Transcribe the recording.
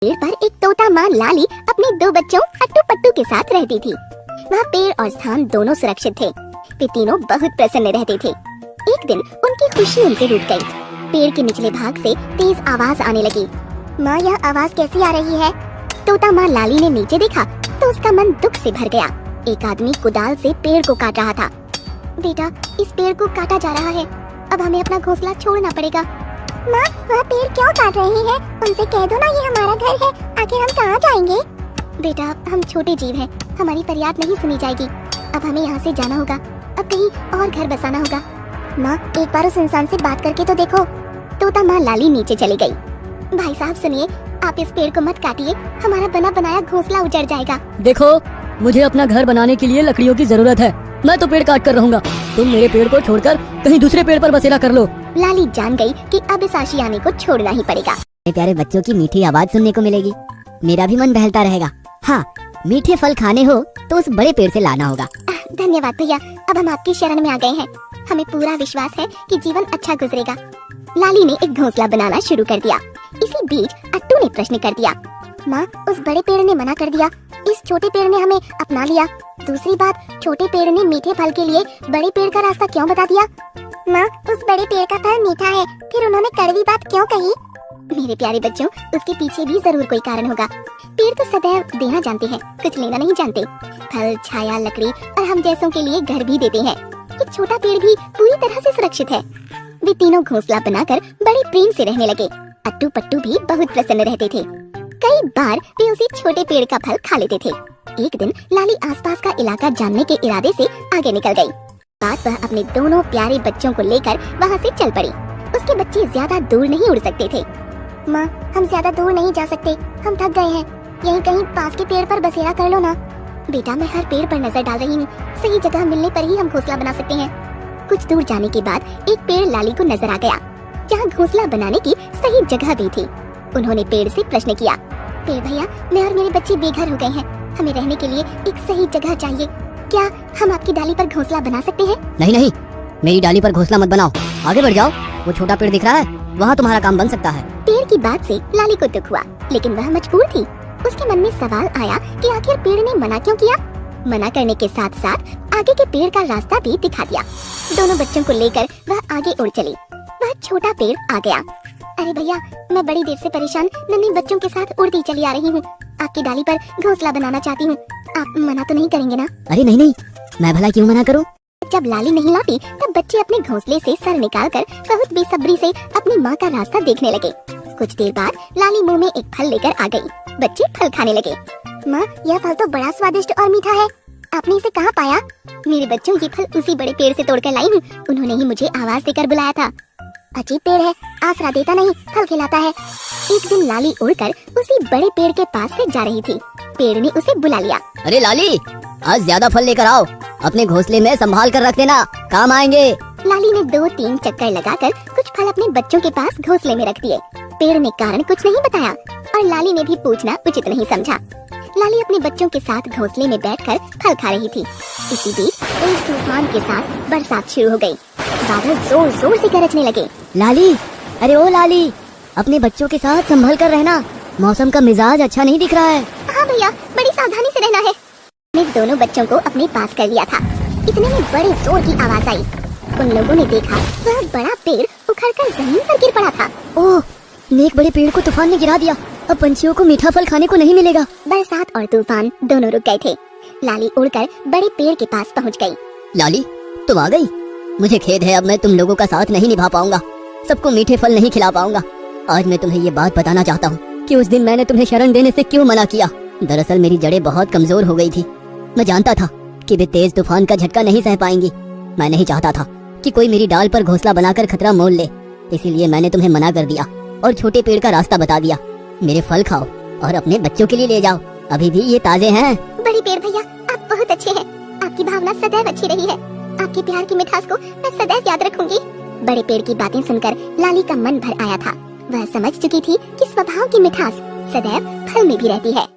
पेड़ पर एक तोता माँ लाली अपने दो बच्चों अट्टू पट्टू के साथ रहती थी। वहाँ पेड़ और स्थान दोनों सुरक्षित थे। वे तीनों बहुत प्रसन्न रहते थे। एक दिन उनकी खुशी उनसे रुक गई। पेड़ के निचले भाग से तेज आवाज आने लगी। माँ, यह आवाज कैसी आ रही है? तोता माँ लाली ने नीचे देखा तो उसका मन दुख से भर गया। एक आदमी कुदाल से पेड़ को काट रहा था। बेटा, इस पेड़ को काटा जा रहा है, अब हमें अपना घोंसला छोड़ना पड़ेगा। माँ, वह पेड़ क्यों काट रहे हैं? उनसे कह दो ना, ये हमारा घर है, आखिर हम कहाँ जाएंगे? बेटा, हम छोटे जीव हैं, हमारी फरियाद नहीं सुनी जाएगी। अब हमें यहाँ से जाना होगा, अब कहीं और घर बसाना होगा। माँ, एक बार उस इंसान से बात करके तो देखो। तोता माँ लाली नीचे चली गई। भाई साहब सुनिए, आप इस पेड़ को मत काटिए, हमारा बना बनाया घोंसला उजड़ जाएगा। देखो, मुझे अपना घर बनाने के लिए लकड़ियों की जरूरत है, मैं तो पेड़ काट कर रहूंगा। तुम मेरे पेड़ को छोड़कर कहीं दूसरे पेड़ पर बसेरा कर लो। लाली जान गई कि अब इस आशियाने को छोड़ना ही पड़ेगा। मेरे प्यारे बच्चों की मीठी आवाज सुनने को मिलेगी, मेरा भी मन बहलता रहेगा। हाँ, मीठे फल खाने हो तो उस बड़े पेड़ से लाना होगा। धन्यवाद भैया, अब हम आपकी शरण में आ गए हैं। हमें पूरा विश्वास है कि जीवन अच्छा गुजरेगा। लाली ने एक घोंसला बनाना शुरू कर दिया। इसी बीच अट्टू ने प्रश्न कर दिया, माँ, उस बड़े पेड़ ने मना कर दिया, इस छोटे पेड़ ने हमें अपना लिया। दूसरी बात, छोटे पेड़ ने मीठे फल के लिए बड़े पेड़ का रास्ता क्यों बता दिया? माँ, उस बड़े पेड़ का फल मीठा है, फिर उन्होंने कड़वी बात क्यों कही? मेरे प्यारे बच्चों, उसके पीछे भी जरूर कोई कारण होगा। पेड़ तो सदैव देना जानते हैं, कुछ लेना नहीं जानते। फल, छाया, लकड़ी और हम जैसों के लिए घर भी देते हैं। ये छोटा पेड़ भी पूरी तरह से सुरक्षित है। वे तीनों घोंसला बनाकर बड़े प्रेम से रहने लगे। अट्टू पट्टू भी बहुत प्रसन्न रहते थे। कई बार वे उसी छोटे पेड़ का फल खा लेते थे। एक दिन लाली आसपास का इलाका जानने के इरादे से आगे निकल गई। बात वह अपने दोनों प्यारे बच्चों को लेकर वहाँ से चल पड़ी। उसके बच्चे ज्यादा दूर नहीं उड़ सकते थे। माँ, हम ज्यादा दूर नहीं जा सकते, हम थक गए हैं, यहीं कहीं पास के पेड़ पर बसेरा कर लो ना। बेटा, मैं हर पेड़ पर नजर डाल रही हूँ, सही जगह मिलने पर ही हम घोंसला बना सकते हैं। कुछ दूर जाने के बाद एक पेड़ लाली को नजर आ गया, जहाँ घोंसला बनाने की सही जगह भी थी। उन्होंने पेड़ से प्रश्न किया, पेड़ भैया, मैं और मेरे बच्चे बेघर हो गए हैं, हमें रहने के लिए एक सही जगह चाहिए, क्या हम आपकी डाली पर घोंसला बना सकते हैं? नहीं नहीं, मेरी डाली पर घोंसला मत बनाओ, आगे बढ़ जाओ। वो छोटा पेड़ दिख रहा है, वहाँ तुम्हारा काम बन सकता है। पेड़ की बात से लाली को दुख हुआ, लेकिन वह मजबूर थी। उसके मन में सवाल आया कि आखिर पेड़ ने मना क्यों किया। मना करने के साथ साथ आगे के पेड़ का रास्ता भी दिखा दिया। दोनों बच्चों को लेकर वह आगे उड़ चली। वह छोटा पेड़ आ गया। अरे भैया, मैं बड़ी देर से परेशान नन्हे बच्चों के साथ उड़ती चली आ रही हूँ, आपकी डाली पर घोंसला बनाना चाहती हूँ, आप मना तो नहीं करेंगे ना? अरे नहीं नहीं, मैं भला क्यों मना करूँ? जब लाली नहीं लौटी तब बच्चे अपने घोंसले से सर निकालकर बहुत बेसब्री से अपनी माँ का रास्ता देखने लगे। कुछ देर बाद लाली मुंह में एक फल लेकर आ गई। बच्चे फल खाने लगे। माँ, यह फल तो बड़ा स्वादिष्ट और मीठा है, आपने इसे कहाँ पाया? मेरे बच्चों, ये फल उसी बड़े पेड़ से तोड़कर लाई हूँ, उन्होंने ही मुझे आवाज देकर बुलाया था। अजीब पेड़ है, आसरा देता नहीं, फल खिलाता है। एक दिन लाली उड़कर उसी बड़े पेड़ के पास से जा रही थी। पेड़ ने उसे बुला लिया। अरे लाली, आज ज्यादा फल लेकर आओ, अपने घोंसले में संभाल कर रख देना, काम आएंगे। लाली ने 2-3 चक्कर लगाकर कुछ फल अपने बच्चों के पास घोंसले में रख दिए। पेड़ ने कारण कुछ नहीं बताया और लाली ने भी पूछना उचित नहीं समझा। लाली अपने बच्चों के साथ घोंसले में बैठकर फल खा रही थी। इसी बीच तेज तूफान के साथ बरसात शुरू हो गई। बादल जोर जोर से गरजने लगे। लाली, अरे ओ लाली, अपने बच्चों के साथ संभल कर रहना, मौसम का मिजाज अच्छा नहीं दिख रहा है। हाँ भैया, बड़ी सावधानी से रहना है। मैंने दोनों बच्चों को अपने पास कर लिया था। इतने में बड़े जोर की आवाज आई। उन लोगों ने देखा वह बड़ा पेड़ उखड़कर जमीन पर गिर पड़ा था। ओह, नेक बड़े पेड़ को तूफान ने गिरा दिया, अब पंछियों को मीठा फल खाने को नहीं मिलेगा। बरसात और तूफान दोनों रुक गए थे। लाली उड़कर बड़े पेड़ के पास पहुंच गई। लाली, तुम आ गई? मुझे खेद है, अब मैं तुम लोगों का साथ नहीं निभा पाऊंगा, सबको मीठे फल नहीं खिला पाऊंगा। आज मैं तुम्हें ये बात बताना चाहता हूँ कि उस दिन मैंने तुम्हें शरण देने से क्यों मना किया। दरअसल मेरी जड़ें बहुत कमजोर हो गई थी। मैं जानता था कि वे तेज तूफान का झटका नहीं सह पाएंगी। मैं नहीं चाहता था कि कोई मेरी डाल पर घोंसला बनाकर खतरा मोल ले, इसीलिए मैंने तुम्हें मना कर दिया और छोटे पेड़ का रास्ता बता दिया। मेरे फल खाओ और अपने बच्चों के लिए ले जाओ, अभी भी ये ताजे हैं। बड़े पेड़ भैया, आप बहुत अच्छे हैं, आपकी भावना सदैव अच्छी रही है, आपके प्यार की मिठास को मैं सदैव याद रखूंगी। बड़े पेड़ की बातें सुनकर लाली का मन भर आया था। वह समझ चुकी थी कि स्वभाव की मिठास सदैव फल में भी रहती है।